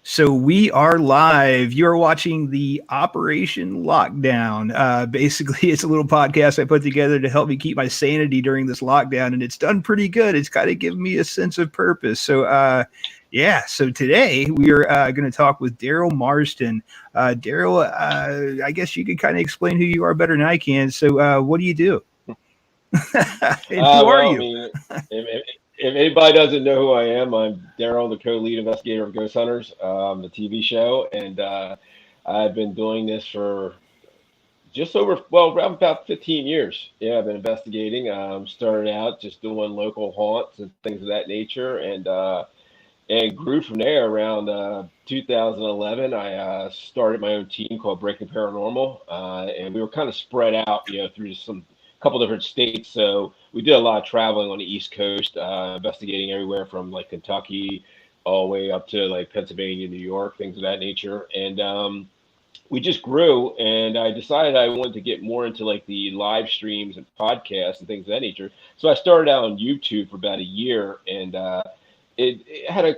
So we are live. You are watching the Operation Lockdown. Basically, it's a little podcast I put together to help me keep my sanity during this lockdown, and it's done pretty good. It's kind of given me a sense of purpose. So, yeah. So today we are going to talk with Daryl Marston. Daryl, I guess you could kind of explain who you are better than I can. So, what do you do? And who are Well, I you? mean, if anybody doesn't know who I am, I'm Daryl, the co-lead investigator of Ghost Hunters, the TV show, and I've been doing this for just over, well, around about 15 years. Yeah, I've been investigating. Started out just doing local haunts and things of that nature, and grew from there. Around 2011, I started my own team called Breaking Paranormal, and we were kind of spread out, through some couple different states. So we did a lot of traveling on the East Coast, investigating everywhere from like Kentucky all the way up to like Pennsylvania, New York, things of that nature. And we just grew, and I decided I wanted to get more into like the live streams and podcasts and things of that nature. So I started out on YouTube for about a year, and it had a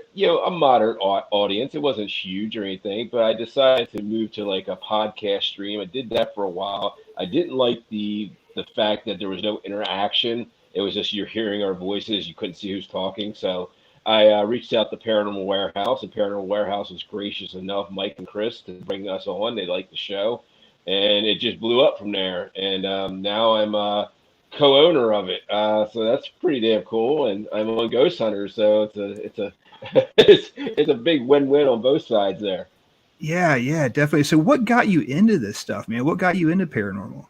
moderate audience. It wasn't huge or anything, but I decided to move to like a podcast stream. I did that for a while. I didn't like the fact that there was no interaction. It was just you're hearing our voices. You couldn't see who's talking. So I reached out to Paranormal Warehouse, and Paranormal Warehouse was gracious enough, Mike and Chris, to bring us on. They liked the show, and it just blew up from there. And now I'm co-owner of it. So that's pretty damn cool. And I'm on Ghost Hunters, so it's a it's a big win-win on both sides there. Yeah, definitely. So what got you into this stuff, man? What got you into paranormal?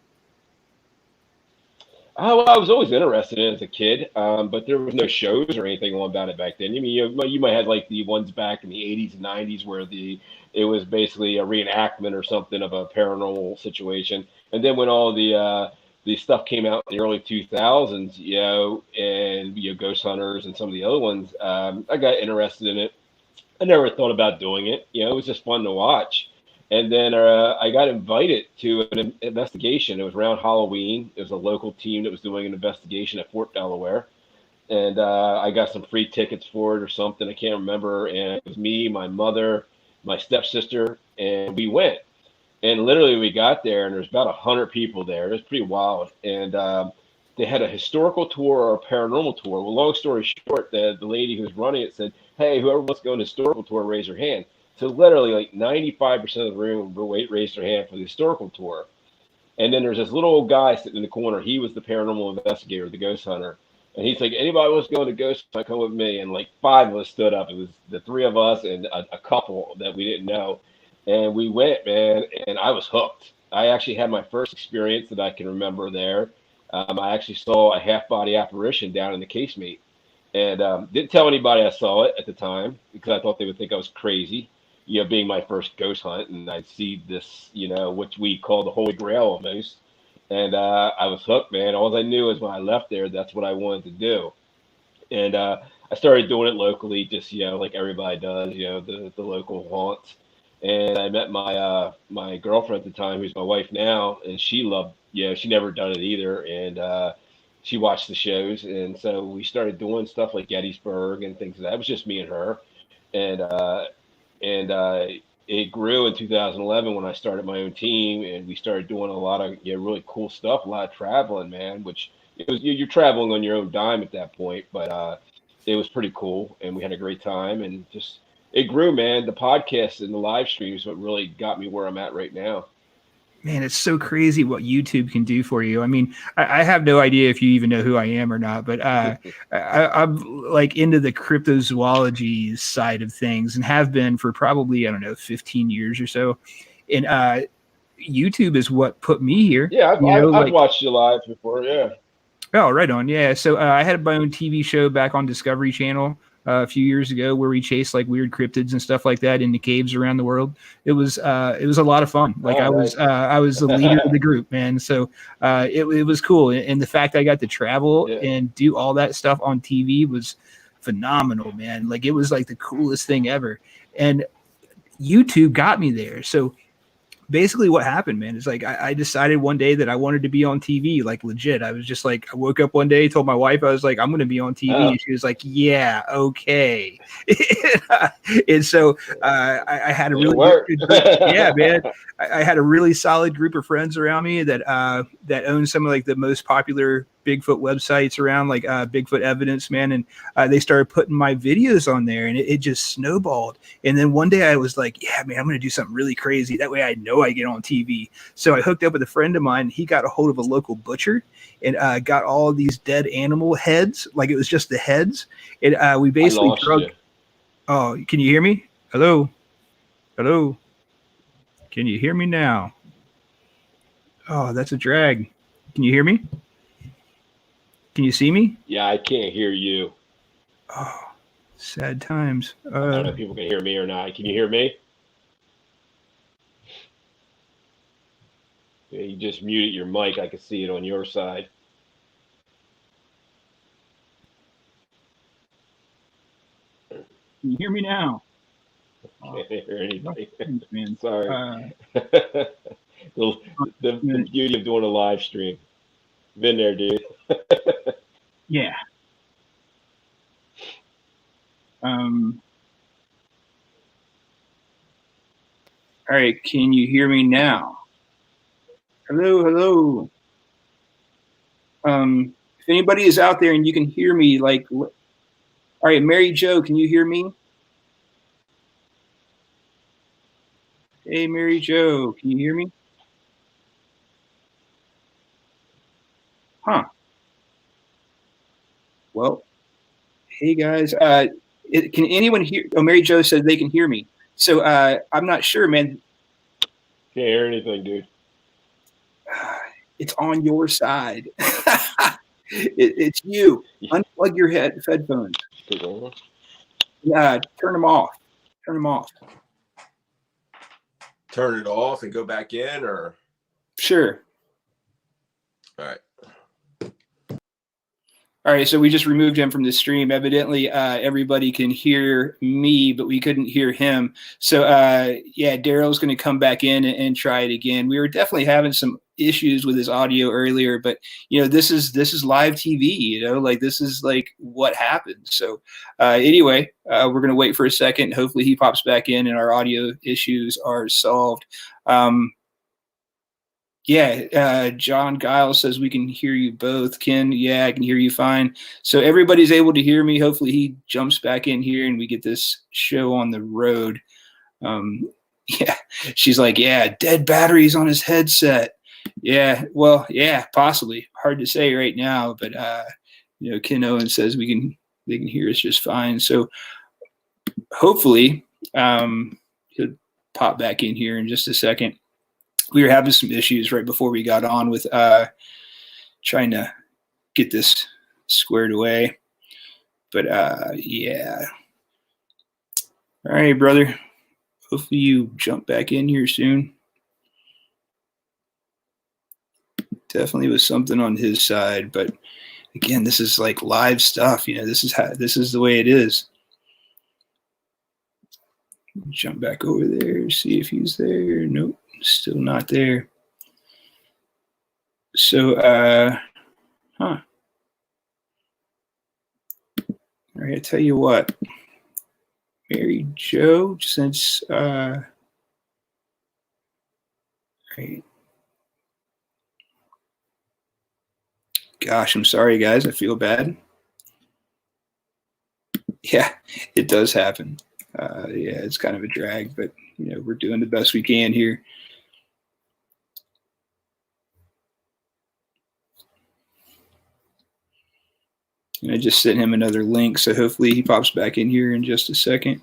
Well, I was always interested in it as a kid, but there was no shows or anything on about it back then. I mean, you might have like the ones back in the 80s and 90s where it was basically a reenactment or something of a paranormal situation. And then when all the stuff came out in the early 2000s, and Ghost Hunters and some of the other ones, I got interested in it. I never thought about doing it. It was just fun to watch. And then I got invited to an investigation. It was around Halloween. It was a local team that was doing an investigation at Fort Delaware. And I got some free tickets for it or something. I can't remember. And it was me, my mother, my stepsister, and we went. And literally we got there, and there's about 100 people there. It was pretty wild. And they had a historical tour or a paranormal tour. Well, long story short, the lady who was running it said, hey, whoever wants to go on a historical tour, raise your hand. So literally like 95% of the room raised their hand for the historical tour. And then there's this little old guy sitting in the corner. He was the paranormal investigator, the ghost hunter. And he's like, anybody wants to go to ghost hunt, come with me. And like 5 of us stood up. It was the 3 of us and a couple that we didn't know. And we went, man, and I was hooked. I actually had my first experience that I can remember there. I actually saw a half-body apparition down in the casemate. And didn't tell anybody I saw it at the time because I thought they would think I was crazy. Being my first ghost hunt, and I'd see this, which we call the Holy Grail almost. And I was hooked, man. All I knew is when I left there, that's what I wanted to do. And I started doing it locally, just, like everybody does, the local haunts. And I met my girlfriend at the time, who's my wife now, and she loved, she never done it either. And she watched the shows. And so we started doing stuff like Gettysburg and things like that. It was just me and her. And it grew in 2011 when I started my own team, and we started doing a lot of really cool stuff, a lot of traveling, man. Which you're traveling on your own dime at that point, but it was pretty cool, and we had a great time, and just it grew, man. The podcast and the live streams what really got me where I'm at right now. Man, it's so crazy what YouTube can do for you. I mean, I have no idea if you even know who I am or not, but I'm like into the cryptozoology side of things and have been for probably, I don't know, 15 years or so. And YouTube is what put me here. Yeah, I've watched you live before, yeah. Oh, right on. Yeah. So I had my own TV show back on Discovery Channel a few years ago where we chased like weird cryptids and stuff like that into caves around the world. It was a lot of fun. Like I was the leader of the group, man. So it was cool. And the fact I got to travel and do all that stuff on TV was phenomenal, man. Like it was like the coolest thing ever. And YouTube got me there. So basically what happened, man, is like I decided one day that I wanted to be on TV, like legit. I was just like, I woke up one day, told my wife, I was like, I'm going to be on TV. And she was like, yeah, okay. And so I had a really good group. Yeah, man. I had a really solid group of friends around me that own some of like the most popular Bigfoot websites around, like Bigfoot Evidence, man. And they started putting my videos on there, and it just snowballed. And then one day I was like, yeah, man, I'm going to do something really crazy. That way I know I get on TV. So I hooked up with a friend of mine. He got a hold of a local butcher and got all of these dead animal heads. Like it was just the heads. And we basically drug. Oh, can you hear me? Hello? Hello? Can you hear me now? Oh, that's a drag. Can you hear me? Can you see me? Yeah, I can't hear you. Oh, sad times. I don't know if people can hear me or not. Can you hear me? Yeah, you just muted your mic. I can see it on your side. Can you hear me now? Can't hear anything. Thanks, man. Sorry. The beauty of doing a live stream. Been there, dude. Yeah. All right. Can you hear me now? Hello. If anybody is out there and you can hear me, like, all right, Mary Jo, can you hear me? Hey, Mary Jo, can you hear me? Huh. Well, hey guys, can anyone hear? Oh, Mary Jo said they can hear me. So I'm not sure, man. Can't hear anything, dude. It's on your side. It's you. Unplug your headphones. Turn them off. Turn them off. Turn it off and go back in, or? Sure. All right. All right, so we just removed him from the stream. Evidently, everybody can hear me, but we couldn't hear him. So, yeah, Daryl's going to come back in and try it again. We were definitely having some issues with his audio earlier, but this is live TV. Like this is like what happens. So, anyway, we're going to wait for a second. Hopefully, he pops back in and our audio issues are solved. Yeah, John Giles says we can hear you both. Ken, yeah, I can hear you fine. So everybody's able to hear me. Hopefully he jumps back in here and we get this show on the road. Yeah, she's like, yeah, dead batteries on his headset. Yeah, well, yeah, possibly. Hard to say right now, but Ken Owen says they can hear us just fine. So hopefully he'll pop back in here in just a second. We were having some issues right before we got on with trying to get this squared away. But yeah. All right, brother. Hopefully you jump back in here soon. Definitely was something on his side, but again, this is like live stuff. This is the way it is. Jump back over there, see if he's there. Nope. Still not there. So, All right, I tell you what, Mary Jo, since, right. Gosh, I'm sorry, guys. I feel bad. Yeah, it does happen. Yeah, it's kind of a drag, but we're doing the best we can here. And I just sent him another link, so hopefully he pops back in here in just a second.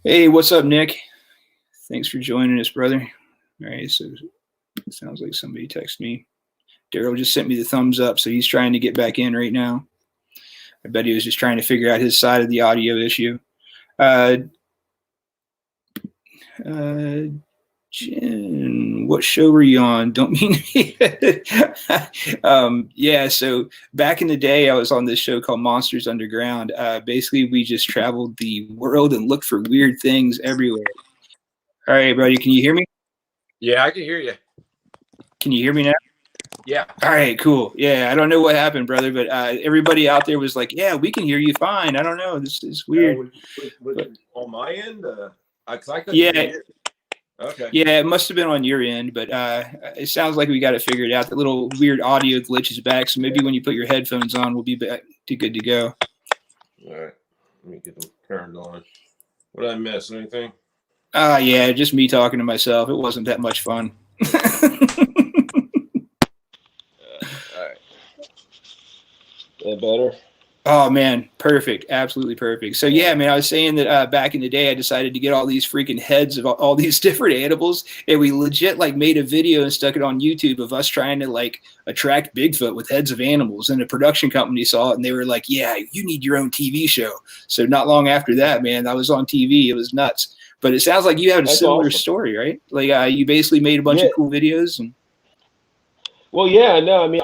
Hey, what's up, Nick? Thanks for joining us, brother. All right, so it sounds like somebody texted me. Daryl just sent me the thumbs up, so he's trying to get back in right now. I bet he was just trying to figure out his side of the audio issue. Jen, what show were you on? Don't mean to. Yeah, so back in the day, I was on this show called Monsters Underground. Basically, we just traveled the world and looked for weird things everywhere. All right, buddy. Can you hear me? Yeah, I can hear you. Can you hear me now? Yeah. All right, cool. Yeah, I don't know what happened, brother, but everybody out there was like, "Yeah, we can hear you fine." I don't know. This is weird. Was it on my end? 'Cause I couldn't Yeah. hear you. Okay. Yeah, it must have been on your end, but it sounds like we got it figured out. The little weird audio glitch is back, so maybe when you put your headphones on, we'll be back to good to go. All right. Let me get them turned on. What did I miss? Anything? Yeah, just me talking to myself. It wasn't that much fun. All right. That better? Oh man, perfect, absolutely perfect. So yeah, man, I was saying that back in the day, I decided to get all these freaking heads of all these different animals, and we legit like made a video and stuck it on YouTube of us trying to like attract Bigfoot with heads of animals. And a production company saw it, and they were like, "Yeah, you need your own TV show." So not long after that, man, I was on TV. It was nuts. But it sounds like you had a similar awesome. story, right? Like you basically made a bunch of cool videos and. Well, yeah, no, I mean,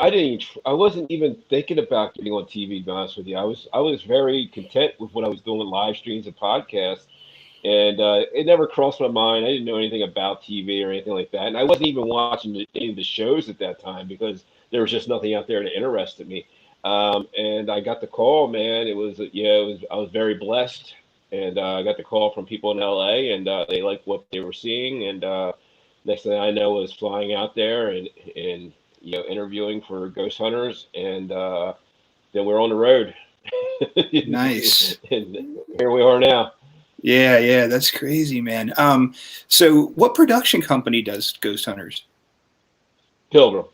I wasn't even thinking about getting on TV, to be honest with you. I was very content with what I was doing with live streams and podcasts, and it never crossed my mind. I didn't know anything about TV or anything like that, and I wasn't even watching any of the shows at that time because there was just nothing out there that interested me. And I got the call, man. It was I was very blessed, and I got the call from people in LA, and they liked what they were seeing, and next thing I know was flying out there and interviewing for ghost hunters, and then we're on the road. Nice. And here we are now. Yeah, that's crazy, man. So what production company does Ghost Hunters? Pilgrim.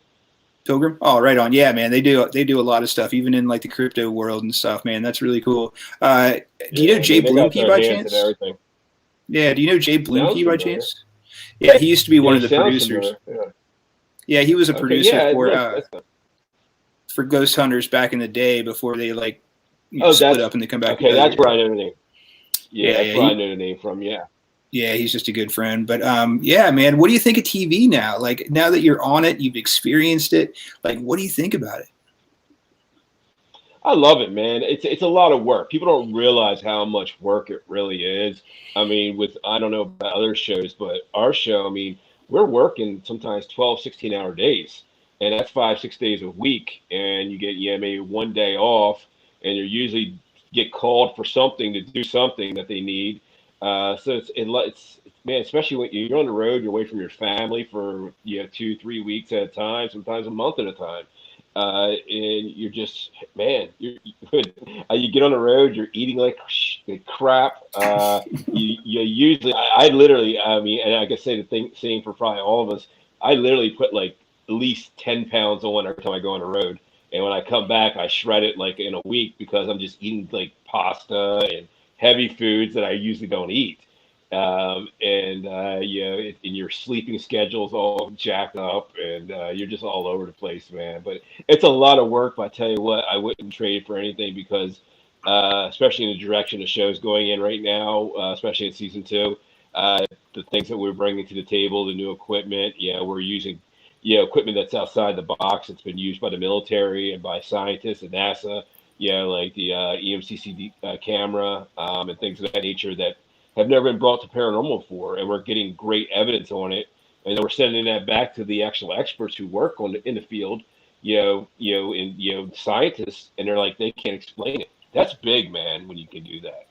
Oh, right on. Yeah, man, they do a lot of stuff, even in like the crypto world and stuff, man. That's really cool. Do you know Jay Bloomkey by chance? Yeah, do you know Jay Bloomkey by chance? Yeah, he used to be one of the producers. Yeah, he was a producer for Ghost Hunters back in the day before they like split up and they come back. Okay, that's where I know the name. Yeah, that's where I know the name from. Yeah. Yeah, he's just a good friend. But yeah, man, what do you think of TV now? Like now that you're on it, you've experienced it. Like, what do you think about it? I love it, man. It's a lot of work. People don't realize how much work it really is. I mean, I don't know about other shows, but our show, I mean, we're working sometimes 12, 16-hour days, and that's 5, 6 days a week, and you get maybe one day off, and you usually get called for something to do something that they need. So it's man, especially when you're on the road, you're away from your family for 2-3 weeks at a time, sometimes a month at a time. And you're just, man, you get on the road, you're eating like crap. You usually, I literally, I mean, and I can say the same for probably all of us. I literally put like at least 10 pounds on every time I go on the road. And when I come back, I shred it like in a week because I'm just eating like pasta and heavy foods that I usually don't eat. And your sleeping schedule's all jacked up, and you're just all over the place, man. But it's a lot of work. But I tell you what, I wouldn't trade it for anything because, especially in the direction the show's going in right now, especially in season 2, the things that we're bringing to the table, the new equipment, we're using, equipment that's outside the box. It's been used by the military and by scientists and NASA, like the EMCCD camera and things of that nature that have never been brought to paranormal before, and we're getting great evidence on it, and then we're sending that back to the actual experts who work in the field, scientists, and they're like, they can't explain it. That's big, man, when you can do that.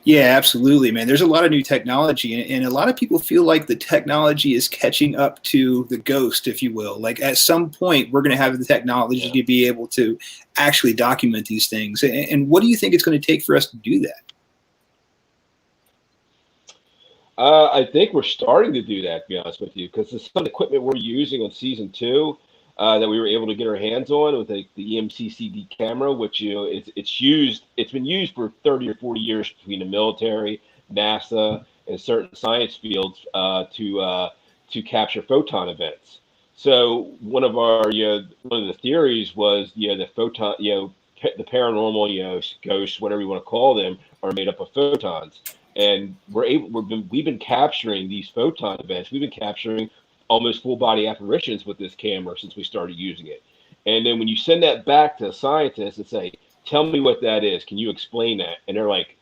Yeah, absolutely, man. There's a lot of new technology, and a lot of people feel like the technology is catching up to the ghost, if you will. Like at some point, we're going to have the technology to be able to actually document these things. And what do you think it's going to take for us to do that? I think we're starting to do that, to be honest with you, because some of the equipment we're using on season 2 that we were able to get our hands on with the EMCCD camera, which it's been used for 30 or 40 years between the military, NASA, and certain science fields to capture photon events. So one of the theories was the photon, the paranormal, ghosts, whatever you want to call them, are made up of photons. And we've been capturing these photon events. We've been capturing almost full body apparitions with this camera since we started using it. And then when you send that back to a scientist and say, "Tell me what that is. Can you explain that?" And they're like,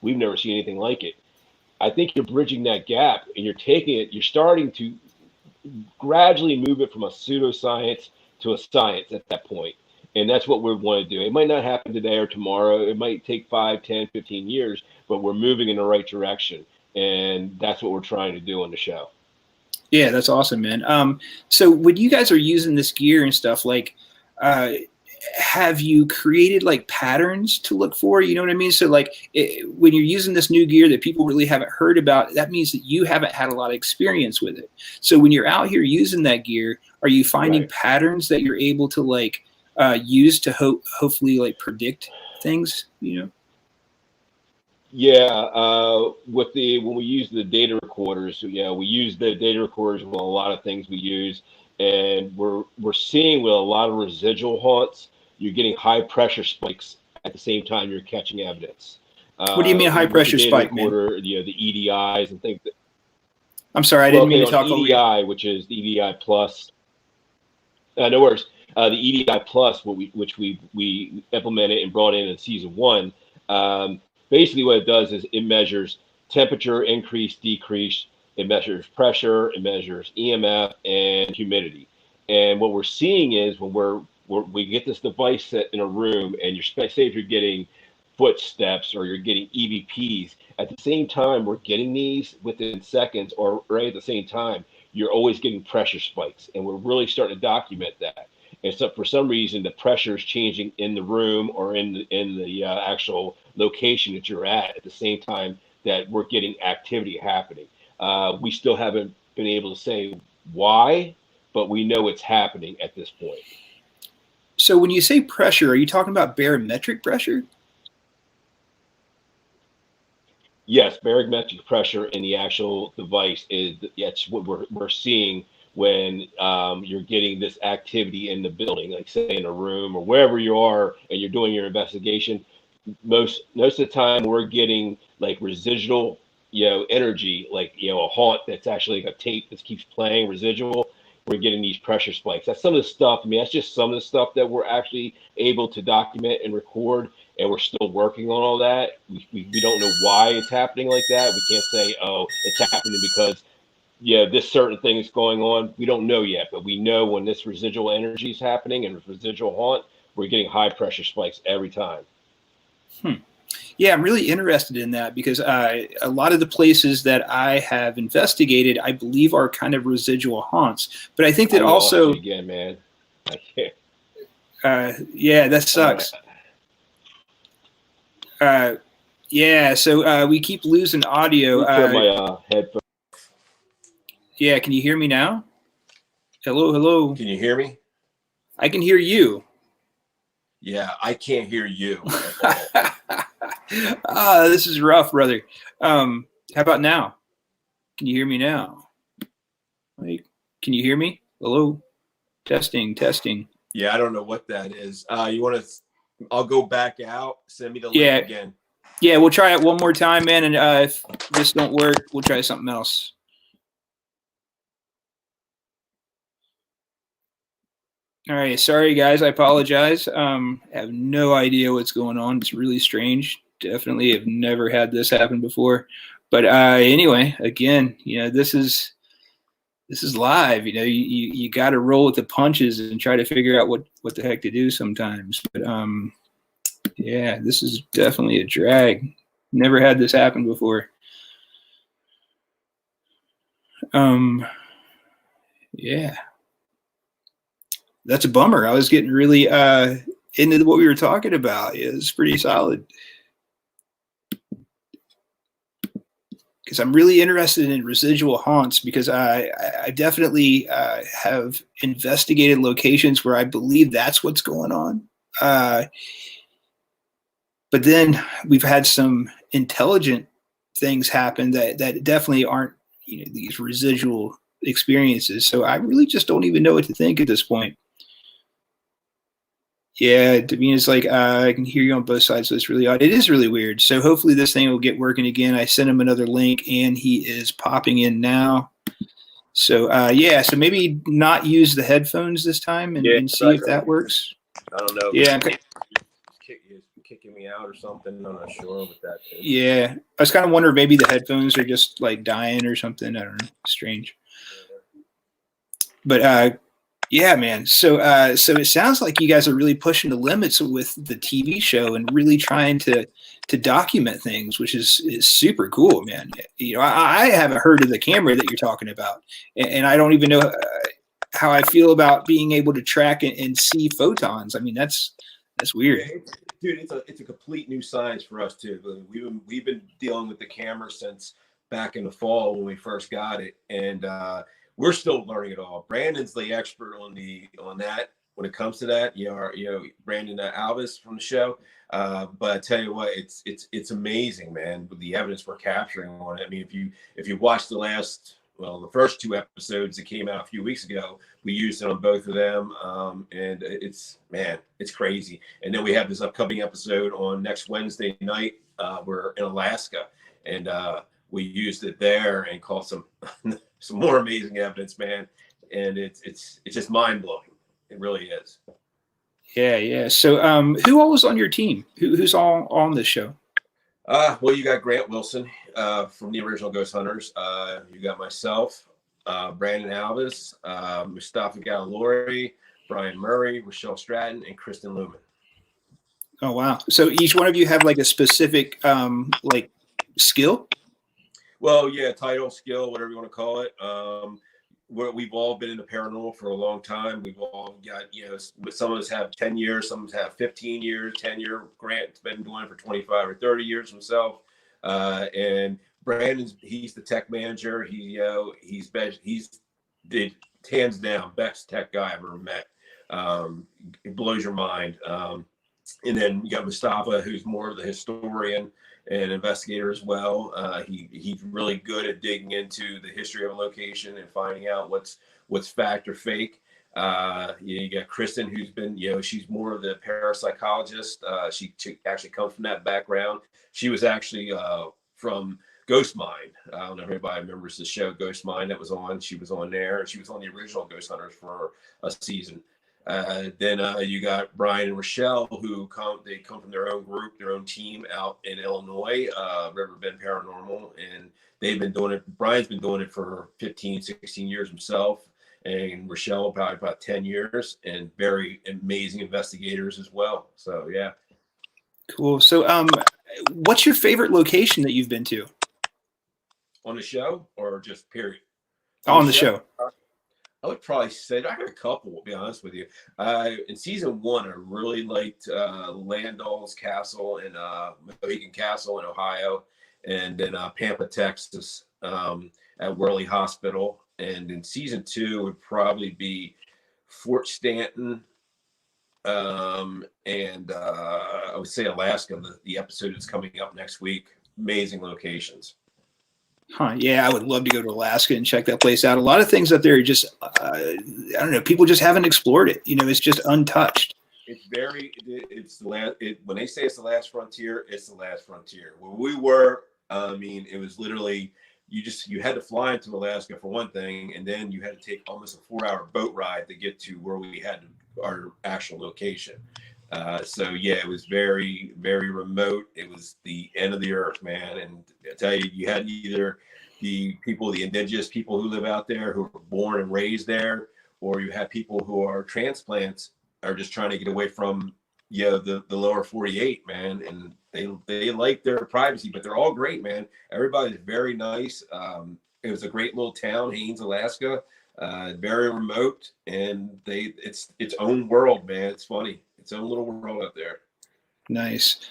"We've never seen anything like it." I think you're bridging that gap, and you're starting to gradually move it from a pseudoscience to a science at that point. And that's what we want to do. It might not happen today or tomorrow. It might take 5, 10, 15 years, but we're moving in the right direction. And that's what we're trying to do on the show. Yeah, that's awesome, man. So when you guys are using this gear and stuff, like, have you created like patterns to look for? You know what I mean? So like when you're using this new gear that people really haven't heard about, that means that you haven't had a lot of experience with it. So when you're out here using that gear, are you finding patterns that you're able to like use to hopefully like predict things, you know? Yeah, when we use the data recorders, we use the data recorders with a lot of things we use, and we're seeing with a lot of residual haunts, you're getting high pressure spikes at the same time you're catching evidence. What do you mean high pressure spike, recorder, man? The EDIs and things. I'm sorry, I didn't mean to talk over you. EDI, which is the EDI plus. No worries. The EDI plus, which we implemented and brought in season 1. Basically, what it does is it measures temperature, increase, decrease. It measures pressure. It measures EMF and humidity. And what we're seeing is when we get this device set in a room, and say if you're getting footsteps or you're getting EVPs, at the same time we're getting these within seconds, or right at the same time, you're always getting pressure spikes, and we're really starting to document that. And so for some reason, the pressure is changing in the room or in the actual location that you're at the same time that we're getting activity happening. We still haven't been able to say why, but we know it's happening at this point. So when you say pressure, are you talking about barometric pressure? Yes, barometric pressure in the actual device that's what we're seeing when you're getting this activity in the building, like say in a room or wherever you are and you're doing your investigation. Most of the time we're getting like residual, energy, like, a haunt that's actually like a tape that keeps playing residual. We're getting these pressure spikes. That's some of the stuff. I mean, that's just some of the stuff that we're actually able to document and record, and we're still working on all that. We don't know why it's happening like that. We can't say, oh, it's happening because, this certain thing is going on. We don't know yet, but we know when this residual energy is happening and residual haunt, we're getting high pressure spikes every time. Yeah, I'm really interested in that because a lot of the places that I have investigated, I believe, are kind of residual haunts. But I think that also, again, man, I can't. Yeah, that sucks. Yeah, so we keep losing audio. My headphones. Yeah, can you hear me now? Hello. Can you hear me? I can hear you. Yeah, I can't hear you. This is rough, brother. How about now? Can you hear me now? Like, can you hear me? Hello? Testing. Yeah, I don't know what that is. You want to? I'll go back out. Send me the link again. Yeah, we'll try it one more time, man. And if this don't work, we'll try something else. All right, sorry guys, I apologize. I have no idea what's going on. It's really strange. Definitely have never had this happen before. But anyway, again, this is live. You got to roll with the punches and try to figure out what the heck to do sometimes. But yeah, this is definitely a drag. Never had this happen before. Yeah. That's a bummer. I was getting really into what we were talking about. It's pretty solid. Because I'm really interested in residual haunts because I definitely have investigated locations where I believe that's what's going on. But then we've had some intelligent things happen that definitely aren't these residual experiences. So I really just don't even know what to think at this point. Yeah, Davina's like, I can hear you on both sides, so it's really odd. It is really weird. So hopefully this thing will get working again. I sent him another link, and he is popping in now. So, yeah, so maybe not use the headphones this time and see if that works. I don't know. Yeah. Kicking me me out or something. I'm not sure what that is. Yeah, I was kind of wondering maybe the headphones are just like dying or something. I don't know. Strange. But yeah, man. So it sounds like you guys are really pushing the limits with the TV show and really trying to document things, which is super cool, man. You know, I haven't heard of the camera that you're talking about, and I don't even know how I feel about being able to track and see photons. I mean, that's weird. Dude, it's a complete new science for us too. We've been dealing with the camera since back in the fall when we first got it, and we're still learning it all. Brandon's the expert on that when it comes to that. Brandon Alvis from the show. But I tell you what, it's amazing, man, with the evidence we're capturing on it. I mean, if you watch the first 2 episodes that came out a few weeks ago, we used it on both of them, and it's crazy. And then we have this upcoming episode on next Wednesday night. We're in Alaska, and we used it there and caught some more amazing evidence, man. And it's just mind blowing. It really is. Yeah. So, who all was on your team? Who's all on this show? Well, you got Grant Wilson from the original Ghost Hunters. You got myself, Brandon Alvis, Mustafa Galilori, Brian Murray, Rochelle Stratton, and Kristen Lumen. Oh, wow. So each one of you have like a specific like skill? Well, yeah, title, skill, whatever you want to call it. We've all been in the paranormal for a long time. We've all got, some of us have 10 years, some of us have 15 years, 10-year. Grant's been doing it for 25 or 30 years himself. And Brandon's, he's the tech manager. He's the hands down best tech guy I've ever met. It blows your mind. And then you got Mustafa, who's more of the historian and investigator as well. He's really good at digging into the history of a location and finding out what's fact or fake. You got Kristen, who's been, she's more of the parapsychologist. She actually comes from that background. She was actually from Ghost Mind. I don't know if anybody remembers the show Ghost Mind that was on. She was on there, and she was on the original Ghost Hunters for a season. Then you got Brian and Rochelle, who come from their own group, their own team out in Illinois, Riverbend Paranormal, and they've been doing it. Brian's been doing it for 15, 16 years himself, and Rochelle probably about 10 years, and very amazing investigators as well. So, yeah. Cool. So, what's your favorite location that you've been to? On the show or just period? On the show. I would probably say I had a couple, to be honest with you. In season 1, I really liked Landall's Castle and Mohegan Castle in Ohio, and then Pampa, Texas, at Worley Hospital. And in season 2 would probably be Fort Stanton, and I would say Alaska. The episode is coming up next week. Amazing locations. Huh, yeah, I would love to go to Alaska and check that place out. A lot of things up there are just, I don't know, people just haven't explored it. It's just untouched. When they say it's the last frontier, it's the last frontier. Where we were, it was literally, you had to fly into Alaska for one thing, and then you had to take almost a 4-hour boat ride to get to where we had our actual location. So yeah, it was very, very remote. It was the end of the earth, man. And I tell you, you had either the indigenous people who live out there who were born and raised there, or you had people who are transplants, are just trying to get away from, the lower 48, man. And they like their privacy, but they're all great, man. Everybody's very nice. It was a great little town, Haines, Alaska, very remote, and it's its own world, man. It's funny. Its own little world out there. Nice.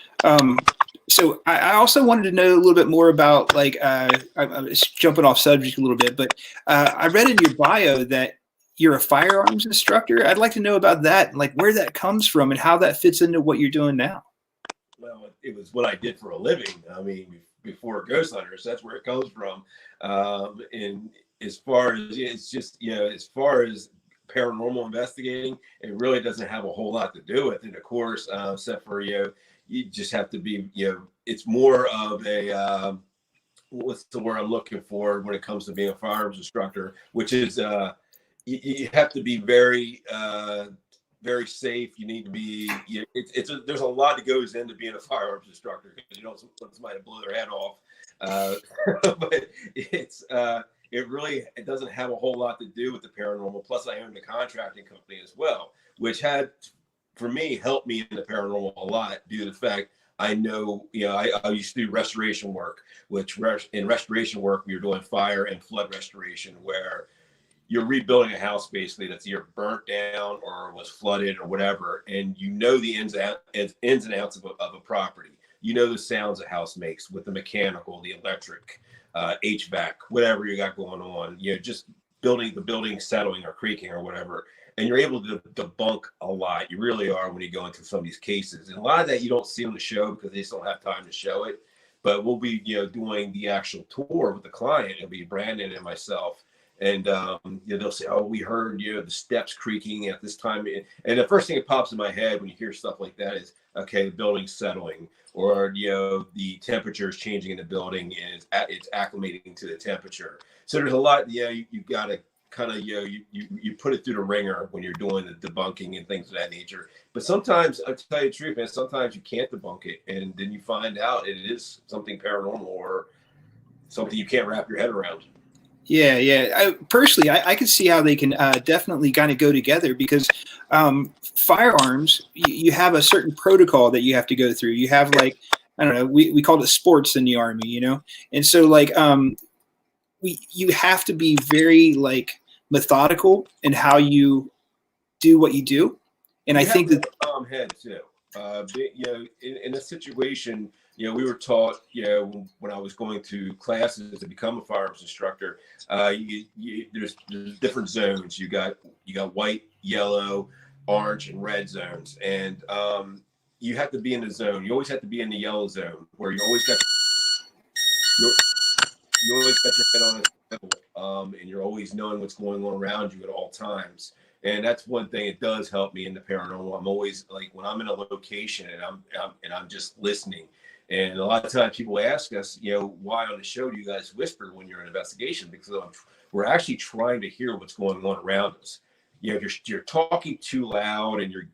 So I also wanted to know a little bit more about, like, I'm jumping off subject a little bit, but I read in your bio that you're a firearms instructor. I'd like to know about that, like where that comes from and how that fits into what you're doing now. Well, it was what I did for a living. I mean, before Ghost Hunters, that's where it comes from. And as far as it's just, as far as paranormal investigating, it really doesn't have a whole lot to do with it, of course, except for you just have to be, it's more of a what's the word I'm looking for when it comes to being a firearms instructor, which is you have to be very very safe. You need to be. There's a lot that goes into being a firearms instructor because you don't want somebody to blow their head off. But it doesn't have a whole lot to do with the paranormal. Plus, I owned a contracting company as well, which had, for me, helped me in the paranormal a lot due to the fact I know, I used to do restoration work, which in restoration work, we were doing fire and flood restoration, where you're rebuilding a house basically that's either burnt down or was flooded or whatever, and the ins and outs of a property. The sounds a house makes with the mechanical, the electric, HVAC, whatever you got going on. Just the building settling or creaking or whatever, and you're able to debunk a lot. You really are when you go into some of these cases, and a lot of that you don't see on the show because they just don't have time to show it. But we'll be doing the actual tour with the client. It'll be Brandon and myself. And they'll say, "Oh, we heard the steps creaking at this time." And the first thing that pops in my head when you hear stuff like that is, okay, the building's settling, or the temperature is changing in the building, and it's acclimating to the temperature. So there's a lot. You got to kind of you put it through the ringer when you're doing the debunking and things of that nature. But sometimes, I'll tell you the truth, man, sometimes you can't debunk it, and then you find out it is something paranormal or something you can't wrap your head around. Yeah. Personally, I can see how they can definitely kind of go together because firearms, you have a certain protocol that you have to go through. You have I don't know, we called it sports in the Army, and so you have to be very methodical in how you do what you do. And I think that calm head too. In a situation, we were taught, when I was going to classes to become a firearms instructor, there's different zones. You got white, yellow, orange, and red zones, and you have to be in the zone. You always have to be in the yellow zone, where you always got your head on a swivel, and you're always knowing what's going on around you at all times. And that's one thing that does help me in the paranormal. I'm always when I'm in a location and I'm just listening. And a lot of times people ask us, why on the show do you guys whisper when you're in an investigation? Because we're actually trying to hear what's going on around us. If you're talking too loud and you're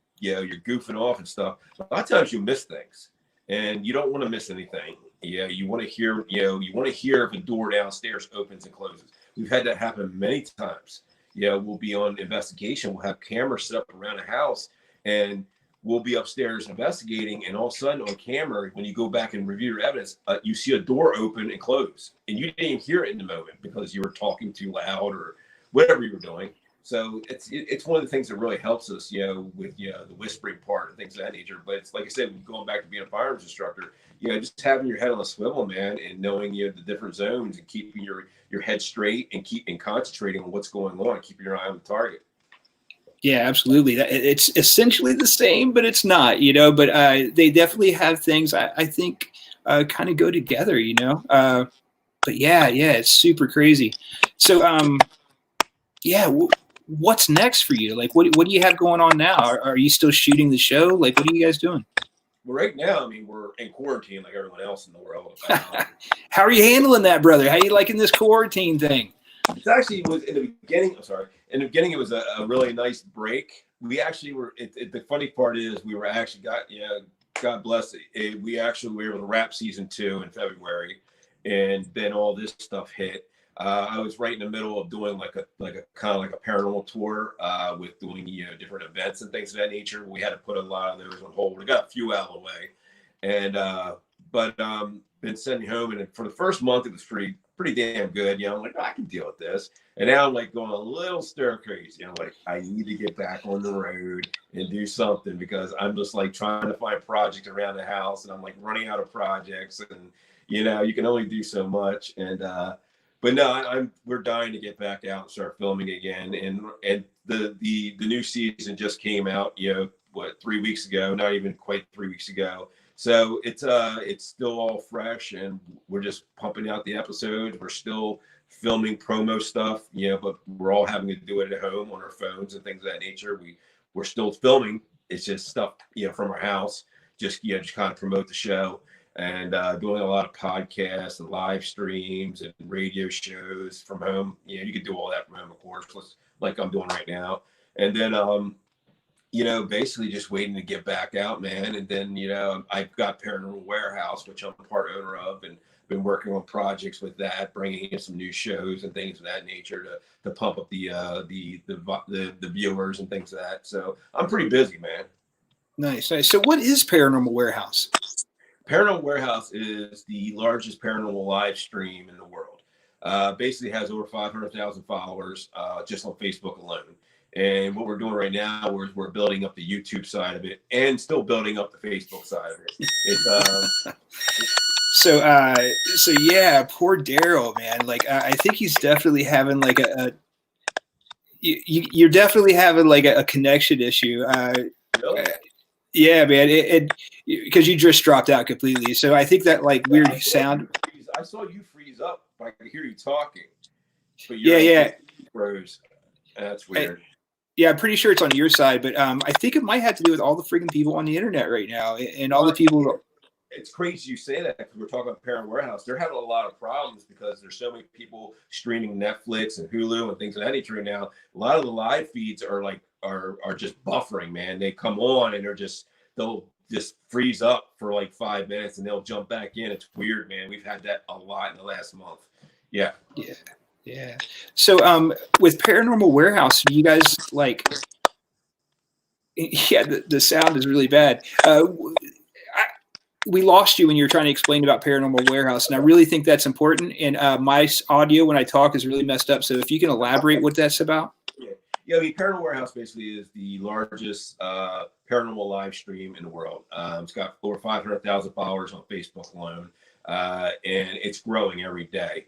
goofing off and stuff, a lot of times you miss things, and you don't want to miss anything. You want to hear, if a door downstairs opens and closes. We've had that happen many times. We'll be on investigation. We'll have cameras set up around the house, and we'll be upstairs investigating, and all of a sudden on camera, when you go back and review your evidence, you see a door open and close, and you didn't even hear it in the moment because you were talking too loud or whatever you were doing. So it's one of the things that really helps us, with the whispering part and things of that nature. But it's like I said, going back to being a firearms instructor, just having your head on a swivel, man, and knowing the different zones and keeping your head straight and concentrating on what's going on, keeping your eye on the target. Yeah, absolutely. It's essentially the same, but it's not, but they definitely have things I think kind of go together, but yeah, it's super crazy. So, what's next for you? What do you have going on now? Are you still shooting the show? What are you guys doing? Well, right now, we're in quarantine like everyone else in the world. How are you handling that, brother? How are you liking this quarantine thing? It actually was in the beginning. In the beginning, it was a really nice break. We actually were. The funny part is we were actually God bless it. We actually were able to wrap season 2 in February, and then all this stuff hit. I was right in the middle of doing like a kind of like a paranormal tour with doing different events and things of that nature. We had to put a lot of those on hold. We got a few out of the way, and but been sending home, and for the first month it was pretty damn good. I'm like, I can deal with this. And now I'm going a little stir crazy. I'm like, I need to get back on the road and do something, because I'm just trying to find projects around the house, and I'm running out of projects, and you can only do so much. And but no, we're dying to get back out and start filming again. And the new season just came out, 3 weeks ago, not even quite 3 weeks ago. So it's still all fresh, and we're just pumping out the episodes. We're still filming promo stuff, but we're all having to do it at home on our phones and things of that nature. We're still filming. It's just stuff, from our house, just kind of promote the show, and doing a lot of podcasts and live streams and radio shows from home. You can do all that from home, of course, like I'm doing right now. And then basically just waiting to get back out, man. And then, I've got Paranormal Warehouse, which I'm part owner of, and been working on projects with that, bringing in some new shows and things of that nature to pump up the viewers and things of that. So I'm pretty busy, man. Nice. So what is Paranormal Warehouse? Paranormal Warehouse is the largest paranormal live stream in the world. Basically has over 500,000 followers just on Facebook alone. And what we're doing right now is we're building up the YouTube side of it and still building up the Facebook side of it. So yeah, poor Daryl, man. Like, I think he's definitely having like you're definitely having like a connection issue. Really? Yeah, man. Because you just dropped out completely. So I think that like weird sound. I saw you freeze up. I could hear you talking. But yeah. Froze. That's weird. Yeah, I'm pretty sure it's on your side, but I think it might have to do with all the freaking people on the internet right now and all the people. It's crazy you say that because we're talking about Paranormal Warehouse. They're having a lot of problems because there's so many people streaming Netflix and Hulu and things of that nature right now. A lot of the live feeds are just buffering, man. They come on and they'll just freeze up for like 5 minutes and they'll jump back in. It's weird, man. We've had that a lot in the last month. Yeah. Yeah. So with Paranormal Warehouse, you guys like, yeah, the sound is really bad. We lost you when you were trying to explain about Paranormal Warehouse, and I really think that's important. And my audio when I talk is really messed up. So if you can elaborate what that's about. Yeah, I mean, Paranormal Warehouse basically is the largest paranormal live stream in the world. It's got over 500,000 followers on Facebook alone, and it's growing every day.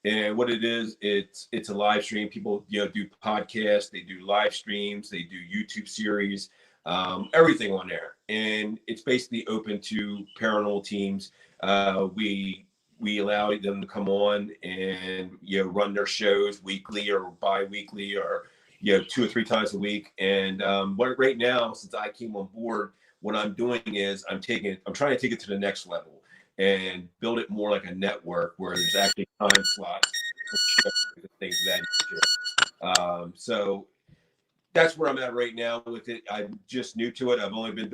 And what it is, it's a live stream. People, do podcasts, they do live streams, they do YouTube series, everything on there. And it's basically open to paranormal teams. We allow them to come on and run their shows weekly or bi-weekly or 2 or 3 times a week. And right now, since I came on board, what I'm doing is I'm trying to take it to the next level and build it more like a network where there's actually time slots and things of that nature. So that's where I'm at right now with it. I'm just new to it. I've only been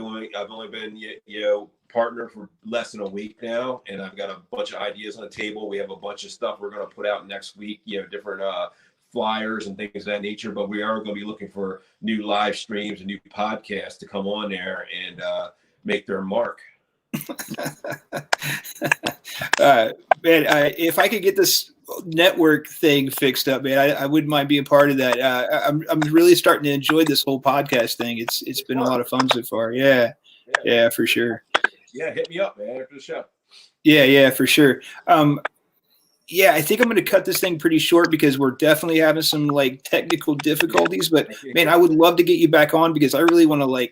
partner for less than a week now, and I've got a bunch of ideas on the table. We have a bunch of stuff we're going to put out next week, different flyers and things of that nature, but we are going to be looking for new live streams and new podcasts to come on there and make their mark. Man, if I could get this network thing fixed up, man, I wouldn't mind being part of that. I'm really starting to enjoy this whole podcast thing. It's been a lot of fun so far. Yeah, for sure. Yeah, hit me up, man, after the show. Yeah, for sure. Yeah, I think I'm going to cut this thing pretty short because we're definitely having some like technical difficulties. But man, I would love to get you back on because I really want to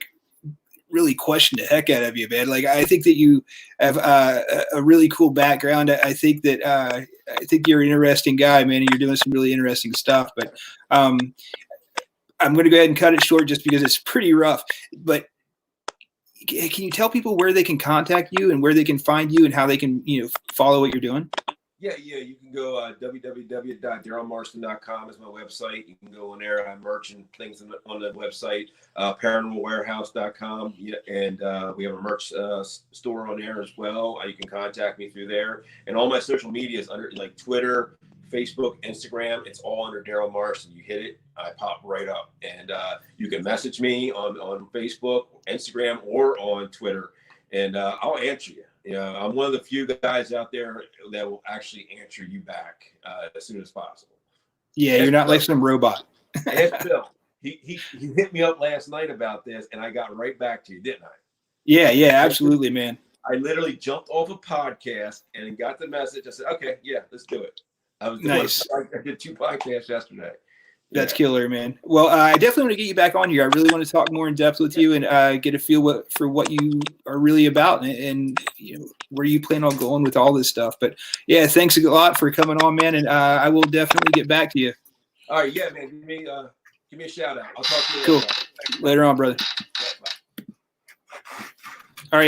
really question the heck out of you, man. Like, I think that you have a really cool background. I think you're an interesting guy, man, and you're doing some really interesting stuff. But I'm going to go ahead and cut it short just because it's pretty rough. But can you tell people where they can contact you and where they can find you and how they can, follow what you're doing? Yeah. You can go www.darylmarston.com is my website. You can go on there. I merch and things on the website. Paranormalwarehouse.com. Yeah, and we have a merch store on there as well. You can contact me through there. And all my social media is under like Twitter, Facebook, Instagram. It's all under Daryl Marston. You hit it, I pop right up. And you can message me on Facebook, Instagram, or on Twitter, and I'll answer you. I'm one of the few guys out there that will actually answer you back as soon as possible. Yeah, you're not like some robot. Ask Bill. He hit me up last night about this, and I got right back to you, didn't I? Yeah, absolutely, man. I literally jumped off a podcast and got the message. I said, okay, yeah, let's do it. I did 2 podcasts yesterday. That's killer, man. Well, I definitely want to get you back on here. I really want to talk more in depth with you and get a feel for what you are really about and where you plan on going with all this stuff. But yeah, thanks a lot for coming on, man. And I will definitely get back to you. All right, yeah, man. Give me a shout out. I'll talk to you later on, brother. Yeah, bye. All right, man.